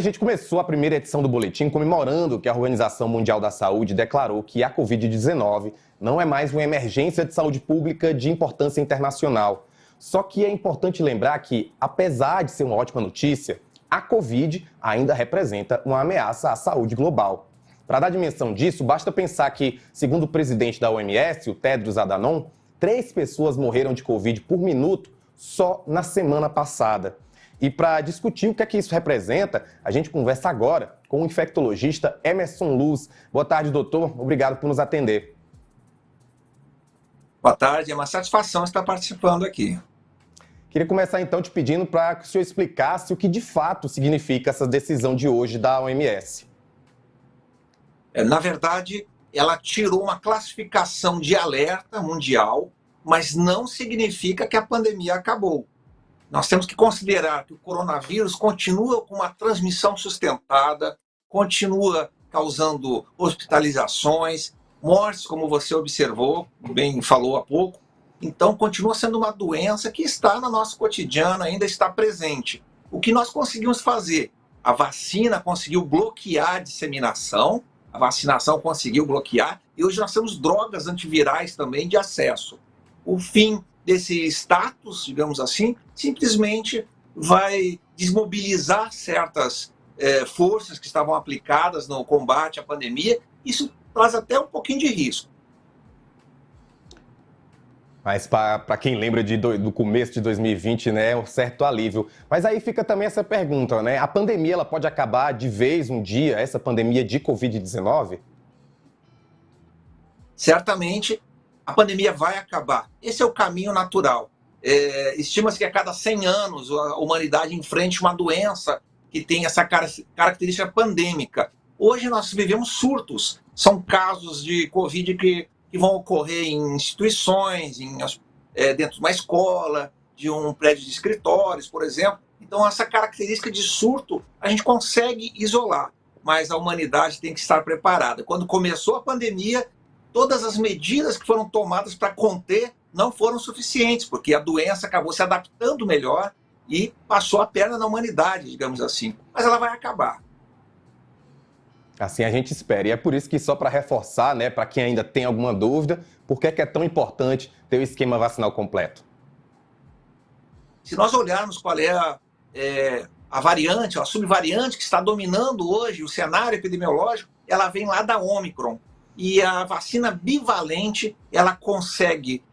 A gente começou a primeira edição do Boletim comemorando que a Organização Mundial da Saúde declarou que a Covid-19 não é mais uma emergência de saúde pública de importância internacional. Só que é importante lembrar que, apesar de ser uma ótima notícia, a Covid ainda representa uma ameaça à saúde global. Para dar dimensão disso, basta pensar que, segundo o presidente da OMS, o Tedros Adhanom, 3 pessoas morreram de Covid por minuto só na semana passada. E para discutir o que é que isso representa, a gente conversa agora com o infectologista Emerson Luz. Boa tarde, doutor. Obrigado por nos atender. Boa tarde, é uma satisfação estar participando aqui. Queria começar então te pedindo para que o senhor explicasse o que de fato significa essa decisão de hoje da OMS. Na verdade, ela tirou uma classificação de alerta mundial, mas não significa que a pandemia acabou. Nós temos que considerar que o coronavírus continua com uma transmissão sustentada, continua causando hospitalizações, mortes, como você observou, bem falou há pouco. Então, continua sendo uma doença que está no nosso cotidiano, ainda está presente. O que nós conseguimos fazer? A vacina conseguiu bloquear a disseminação, a vacinação conseguiu bloquear, e hoje nós temos drogas antivirais também de acesso. O fim desse status, digamos assim, simplesmente vai desmobilizar certas forças que estavam aplicadas no combate à pandemia. Isso traz até um pouquinho de risco. Mas para quem lembra do começo de 2020, né, é um certo alívio. Mas aí fica também essa pergunta, né? A pandemia ela pode acabar de vez um dia, essa pandemia de Covid-19? Certamente, a pandemia vai acabar. Esse é o caminho natural. Estima-se que a cada 100 anos a humanidade enfrente uma doença que tem essa característica pandêmica. Hoje nós vivemos surtos. São casos de Covid que vão ocorrer em instituições, dentro de uma escola, de um prédio de escritórios, por exemplo. Então, essa característica de surto a gente consegue isolar, mas a humanidade tem que estar preparada. Quando começou a pandemia, todas as medidas que foram tomadas para conter não foram suficientes, porque a doença acabou se adaptando melhor e passou a perna na humanidade, digamos assim. Mas ela vai acabar. Assim a gente espera. E é por isso que, só para reforçar, né, para quem ainda tem alguma dúvida, por que é tão importante ter o esquema vacinal completo? Se nós olharmos qual é a variante, a subvariante que está dominando hoje o cenário epidemiológico, ela vem lá da Ômicron. E a vacina bivalente, ela consegue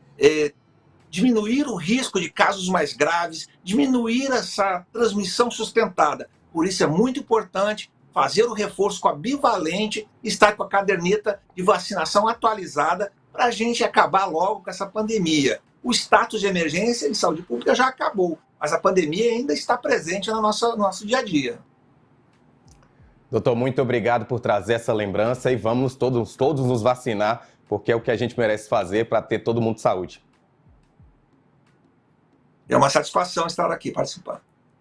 diminuir o risco de casos mais graves, diminuir essa transmissão sustentada. Por isso é muito importante fazer o reforço com a bivalente, estar com a caderneta de vacinação atualizada para a gente acabar logo com essa pandemia. O status de emergência de saúde pública já acabou, mas a pandemia ainda está presente no nosso dia a dia. Doutor, muito obrigado por trazer essa lembrança e vamos todos nos vacinar, porque é o que a gente merece fazer para ter todo mundo de saúde. É uma satisfação estar aqui participando.